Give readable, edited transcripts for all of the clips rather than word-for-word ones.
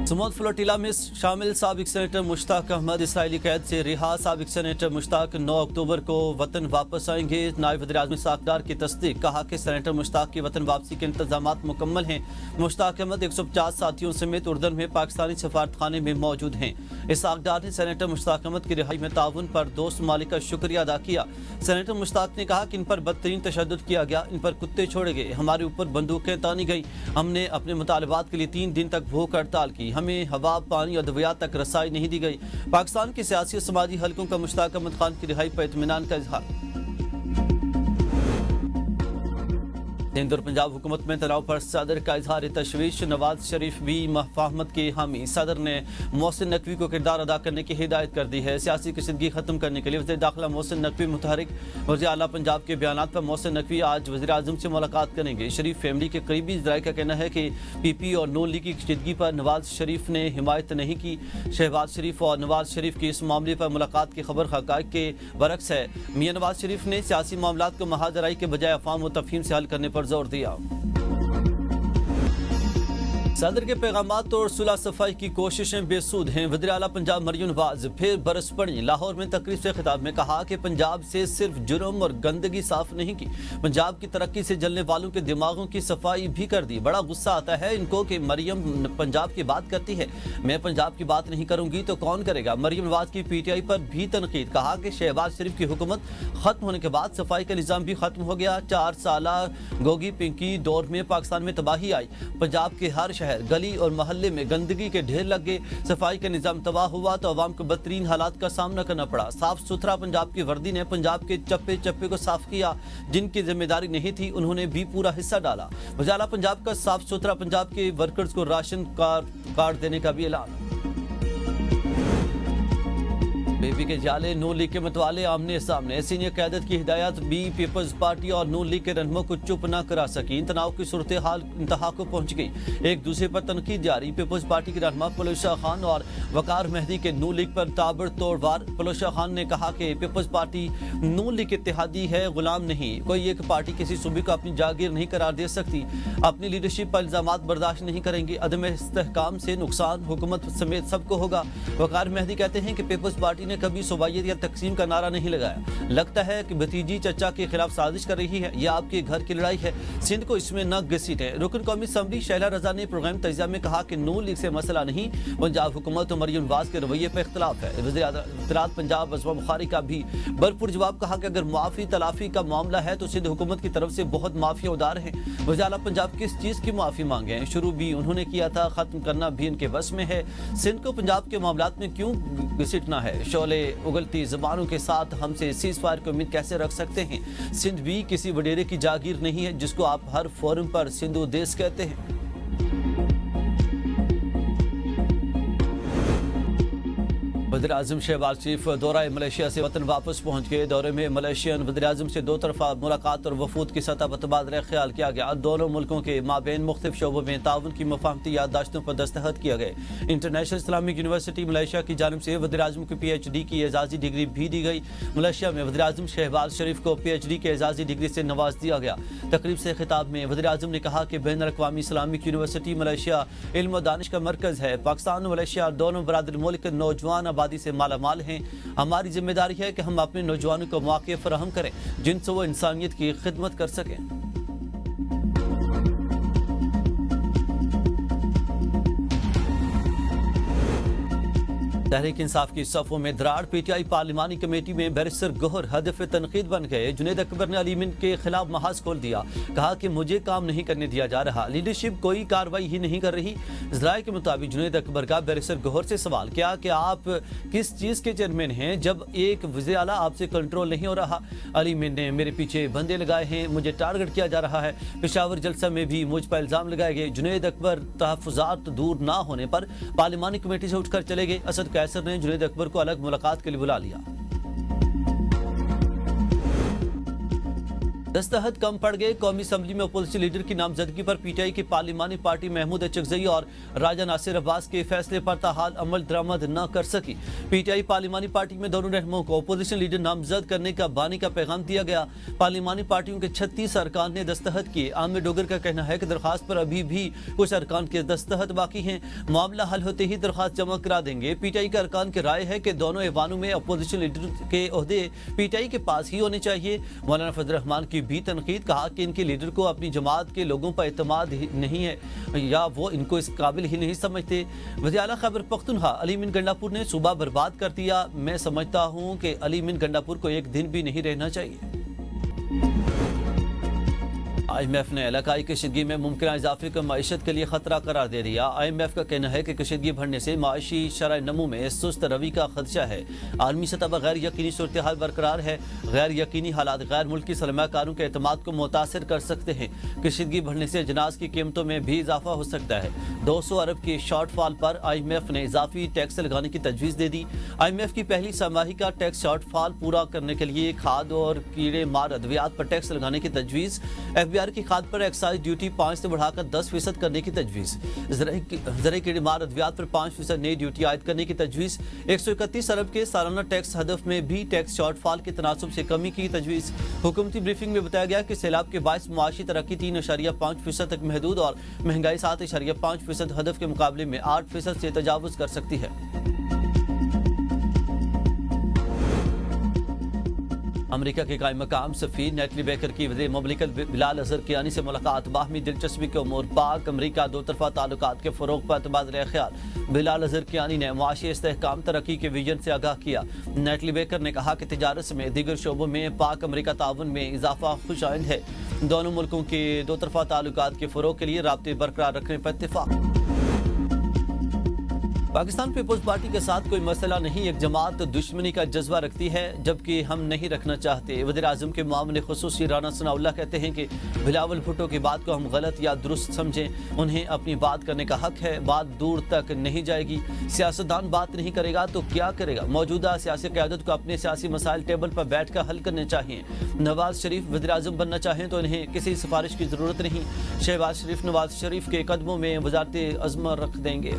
सुमोद flotilla में शामिल साबिक सेनेटर मुश्ताक अहमद इसराइली कैद से रिहा। साबिक सेनेटर मुश्ताक 9 अक्टूबर को वतन वापस आएंगे। नायब वज़ीर-ए-आज़म साकदार की तस्दीक। कहा कि सेनेटर मुश्ताक की वतन वापसी के इंतजामात मुकम्मल हैं। मुश्ताक अहमद 150 साथियों समेत उर्दन में पाकिस्तानी सफारतखाने में मौजूद हैं। साकदार ने सेनेटर मुश्ताक अहमद की रिहाई में ताउन पर दोस्त ममालिक का शुक्रिया अदा किया। सेनेटर मुश्ताक ने कहा कि इन पर बदतरीन तशद्दुद किया गया, इन पर कुत्ते छोड़े गए, हमारे ऊपर बंदूकें तानी गई, हमने अपने मुतालबात के लिए 3 दिन तक भूख हड़ताल की, हमें हवा पानी और अद्वियात तक रसाई नहीं दी गई। पाकिस्तान के सियासी और समाजी हलकों का मुश्ताक अहमद खान की रिहाई पर इत्मीनान का इजहार। सिंध और पंजाब हुकूमत में तनाव पर सदर का इजहार तशवीश। नवाज शरीफ भी मफाहमत के हामी। सदर ने मोहसिन नकवी को किरदार अदा करने की हिदायत कर दी है। सियासी कशीदगी खत्म करने के लिए वज़ीर दाखिला मोहसिन नकवी मुतहरिक। वज़ीर आला पंजाब के बयानात पर मोहसिन नकवी आज वज़ीर आज़म से मुलाकात करेंगे। शरीफ फैमिली के करीबी ज़राए का कहना है कि पीपी और नून लीग की कशीदगी पर नवाज शरीफ ने हिमायत नहीं की। शहबाज शरीफ और नवाज शरीफ की इस मामले पर मुलाकात की खबर हक़ाइक़ के बरक्स है। मियां नवाज शरीफ ने सियासी मामलात को महाजराई के बजाय अफ़वाम व तफ़हीम से हल करने पर जोर दिया। सदर के पैगामात और सुलह सफाई की कोशिशें बेसूद हैं। वज़ीर आला पंजाब मरियम नवाज फिर बरस पड़ी। लाहौर में तकरीब से खिताब में कहा कि पंजाब से सिर्फ जुर्म और गंदगी साफ नहीं की, पंजाब की तरक्की से जलने वालों के दिमागों की सफाई भी कर दी। बड़ा गुस्सा आता है इनको कि मरियम पंजाब की बात करती है, मैं पंजाब की बात नहीं करूंगी तो कौन करेगा। मरियम नवाज की पीटीआई पर भी तनकीद। कहा कि शहबाज शरीफ की हुकूमत खत्म होने के बाद सफाई का निज़ाम भी खत्म हो गया। 4 साला गोगी पिंकी दौर में पाकिस्तान में तबाही आई। पंजाब के हर गली और मोहल्ले में गंदगी के ढेर लग गए। सफाई का निजाम तबाह हुआ तो अवाम को बदतरीन हालात का सामना करना पड़ा। साफ सुथरा पंजाब की वर्दी ने पंजाब के चप्पे चप्पे को साफ किया। जिनकी जिम्मेदारी नहीं थी उन्होंने भी पूरा हिस्सा डाला। वज़ीर आला पंजाब का साफ सुथरा पंजाब के वर्कर्स को राशन कार्ड देने का भी ऐलान। बेबी के जाले नून लीग के मतवाले आमने सामने। सीनियर क़यादत की हिदायत भी पीपल्स पार्टी और नून लीग के रहनुमाओं को चुप न करा सकी। तनाव की सूरत हाल इंतहा को पहुंच गई। एक दूसरे पर तनकीद जारी। पीपल्स पार्टी के रहनुमा पलोशा खान और वकार मेहदी के नून लीग पर ताबड़तोड़ वार। पलोशा खान ने कहा कि पीपल्स पार्टी नून लीग इत्तेहादी है, गुलाम नहीं। कोई एक पार्टी किसी सूबे को अपनी जागीर नहीं करार दे सकती। अपनी लीडरशिप पर इल्जामात बर्दाश्त नहीं करेंगे। अदम इस्तेहकाम से नुकसान हुकूमत समेत सबको होगा। वकार मेहदी कहते हैं कि पीपल्स पार्टी ने कभी सूबाइयत या तकसीम का नारा नहीं लगाया। लगता है कि भतीजी चचा के खिलाफ साजिश कर रही है। यह आपके घर की लड़ाई है, सिंध को इसमें न घसीटे। रुकन कौमी असम्बली शैला रजा ने प्रोग्राम तजिया में कहा कि नून लीग से मसला नहीं, पंजाब हुकूमत और मरियम नवाज के रवैये पर इख्तलाफ है। वज़ीर पंजाब अज़मा बुखारी का भी भरपूर जवाब। कहा कि अगर माफी तलाफी का मामला है तो सिंध हुकूमत की तरफ से बहुत माफिया उदार है। वज़ीर आला पंजाब किस चीज़ की माफी मांगे? शुरू भी उन्होंने किया था, खत्म करना भी इनके बस में है। सिंध को पंजाब के मामलात में क्यों घसीटना है? शोले उगलती ज़बानों के साथ हमसे सीज़ फायर की उम्मीद कैसे रख सकते हैं? सिंध भी किसी वडेरे की जागीर नहीं है जिसको आप हर फोरम पर सिंधु देश कहते हैं। वज़ीर-ए-आज़म शहबाज शरीफ दौरा मलेशिया से वतन वापस पहुंच गए। दौरे में मलेशियन वज़ीर-ए-आज़म से 2 तरफ़ा मुलाकात और वफूद की सतह पर तबादला ख्याल किया गया। दोनों मुल्कों के माबेन मुख्तलिफ शोबों में ताउन की मफाहमती याददाश्तों पर दस्तखत किया गए। इंटरनेशनल इस्लामिक यूनिवर्सिटी मलेशिया की जानिब से वज़ीर-ए-आज़म को PhD की एजाज़ी डिग्री भी दी गई। मलेशिया में वज़ीर-ए-आज़म शहबाज शरीफ को PhD की एजाज़ी डिग्री से नवाज दिया गया। तकरीब से खिताब में वज़ीर-ए-आज़म ने कहा कि बैनुल अक़वामी इस्लामिक यूनिवर्सिटी मलेशिया इल्म व दानिश का मरकज़ है। पाकिस्तान और मलेशिया दोनों बरादर मुल्क नौजवान आबादी से माला माल हैं। हमारी जिम्मेदारी है कि हम अपने नौजवानों को मौके फराहम करें जिनसे वो इंसानियत की खिदमत कर सकें। तहरीक इंसाफ की सफ़ों में दरार। पीटीआई पार्लिमानी कमेटी में बैरिस्टर गौहर हदफ तनकीद बन गए। जुनैद अकबर ने अली मिन के खिलाफ महाज खोल दिया। कहा कि मुझे काम नहीं करने दिया जा रहा, लीडरशिप कोई कार्रवाई ही नहीं कर रही। ज़राए के मुताबिक जुनैद अकबर का बैरिस्टर गौहर से सवाल किया कि आप किस चीज़ के चेयरमैन हैं जब एक वज़ीर आला आपसे कंट्रोल नहीं हो रहा। अली मिन ने मेरे पीछे बंदे लगाए हैं, मुझे टारगेट किया जा रहा है। पेशावर जलसा में भी मुझ पर इल्ज़ाम लगाए गए। जुनैद अकबर तहफ़्फ़ुज़ात दूर ना होने पर पार्लिमानी कमेटी से उठकर चले गए। असद कैसर ने जुनैद अकबर को अलग मुलाकात के लिए बुला लिया। दस्तखत कम पड़ गए। कौमी असम्बली में अपोजिशन लीडर की नामजदगी पर पीटीआई की पार्लिमानी पार्टी महमूद चकजई और राजा नासिर अब्बास के फैसले पर ताहाल अमल दरामद न कर सकी। पीटीआई पार्लिमानी पार्टी में दोनों रहनुमाओं को अपोजिशन लीडर नामजद करने का बानी का पैगाम दिया गया। पार्लिमानी पार्टियों के 36 अरकान ने दस्तखत किए। आमिर डोगर का कहना है कि दरखास्त पर अभी भी कुछ अरकान के दस्तखत बाकी हैं। मामला हल होते ही दरखास्त जमा करा देंगे। पीटीआई के अरकान की राय है कि दोनों ऐवानों में अपोजिशन लीडर के ओहदे पीटीआई के पास ही होने चाहिए। मौलाना फजल रहमान की भी तनकीद, कहा कि इनके लीडर को अपनी जमात के लोगों पर एतमाद नहीं है या वो इनको इस काबिल ही नहीं समझते। वज़ीर आला खैबर पख्तूनख्वा अली मीन गंडापुर ने सूबा बर्बाद कर दिया। मैं समझता हूँ कि अली मीन गंडापुर को एक दिन भी नहीं रहना चाहिए। IMF ने इलाकाई कशीदगी में मुमकिन इजाफे को मईशत के लिए खतरा करार दे दिया। IMF का कहना है कि कशीदगी बढ़ने से माशी शरह नमू में सुस्त रवि का खदशा है। आलमी सतह पर गैर यकीनी सूरत हाल बरकरार है। गैर यकीनी हालात गैर मुल्की सरमाकारों के एतमाद को मुतासर कर सकते हैं। कशीदगी बढ़ने से अजनास की कीमतों में भी इजाफा हो सकता है। 200 अरब के शॉर्टफॉल पर IMF ने इजाफी टैक्स लगाने की तजवीज़ दे दी। IMF की पहली समाही का टैक्स शॉर्टफॉल पूरा करने के लिए खाद और कीड़े मार अद्वियात पर टैक्स लगाने की तजवीज़। FBI की खाद पर एक्साइज ड्यूटी 5 से बढ़ाकर 10% करने की तजवीज़। ज़राई कीड़े मार अद्वियात पर 5% नई ड्यूटी आयद करने की तजवीज़। 131 अरब के सालाना टैक्स हदफ में भी टैक्स शॉर्टफॉल के तनासब से कमी की तजवीज़। हुकूमती ब्रीफिंग में बताया गया कि सैलाब के बायस मुआशी तरक्की 3.5% तक महदूद और महंगाई 7.5% हदफ के मुकाबले में 8% से तजावुज़ कर सकती है। अमेरिका के कायम मकाम सफ़ीर नेटली बेकर की वज़ीर मुमलिकत बिलाल अज़हर कियानी से मुलाकात। बाहमी दिलचस्पी के उमूर पाक अमेरिका दो तरफा ताल्लुकात के फ़रोग़ पर तबादला ख्याल। बिलाल अज़हर कियानी ने मुआशी इस्तेहकाम तरक्की के विजन से आगाह किया। नेटली बेकर ने कहा कि तिजारत समेत दीगर शोबों में पाक अमेरिका ताउन में इजाफा खुशाइंद है। दोनों मुल्कों के दो तरफा ताल्लुकात के फ़रोग़ के लिए राब्ते बरकरार रखने पर इत्तेफाक। पाकिस्तान पीपल्स पार्टी के साथ कोई मसला नहीं, एक जमात दुश्मनी का जज्बा रखती है जबकि हम नहीं रखना चाहते। वज़ीर आज़म के मामले खुसूसी राना सनाउल्लाह कहते हैं कि बिलावल भुट्टो की बात को हम गलत या दुरुस्त समझें। उन्हें अपनी बात करने का हक है, बात दूर तक नहीं जाएगी। सियासतदान बात नहीं करेगा तो क्या करेगा? मौजूदा सियासी क़यादत को अपने सियासी मसाइल टेबल पर बैठ कर हल करने चाहिए। नवाज शरीफ वज़ीर आज़म बनना चाहें तो इन्हें किसी सिफारिश की ज़रूरत नहीं। शहबाज शरीफ नवाज शरीफ के कदमों में वज़ारत अज़्म रख देंगे।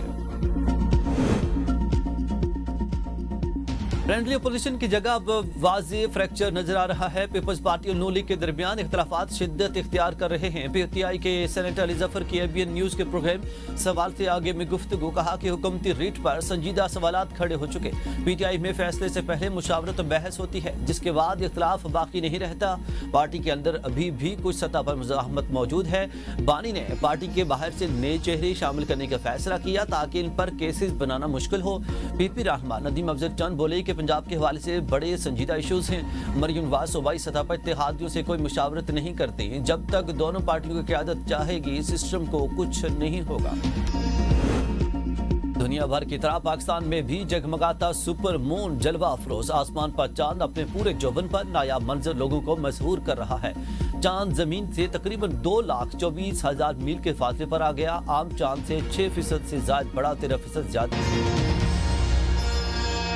फ्रेंडली अपोजिशन की जगह अब वाज़ेह फ्रैक्चर नजर आ रहा है। पीपल्स पार्टी और नून लीग के दरमियान इख्तलाफात शिद्दत इख्तियार कर रहे हैं। पीटीआई के सेनेटर अली जफर की ABN न्यूज़ के प्रोग्राम सवाल से आगे में गुफ्तगू, कहा कि हुकूमती रीट पर संजीदा सवालात खड़े हो चुके। पीटीआई में फैसले से पहले मुशावरत और बहस होती है, जिसके बाद इख्तलाफ बाकी नहीं रहता। पार्टी के अंदर अभी भी कुछ सतह पर मुज़ाहमत मौजूद है। बानी ने पार्टी के बाहर से नए चेहरे शामिल करने का फैसला किया ताकि इन पर केसेस बनाना मुश्किल हो। PP रहमान नदीम अफजल चंद बोले कि पंजाब के हवाले से बड़े संजीदा इश्यूज हैं। मरियम नवाज सूबाई सतह पर इत्तेहादियों से कोई मुशावरत नहीं करते। जब तक दोनों पार्टियों की क़यादत चाहेगी सिस्टम को कुछ नहीं होगा। दुनिया भर की तरह पाकिस्तान में भी जगमगाता सुपर मून जलवा अफरोज। आसमान पर चांद अपने पूरे जोबन पर नायाब मंजर लोगों को मशहूर कर रहा है। चांद जमीन से तकरीबन 2,24,000 मील के फासले पर आ गया। आम चांद से 6% से ज्यादा बड़ा, 13% ज्यादा।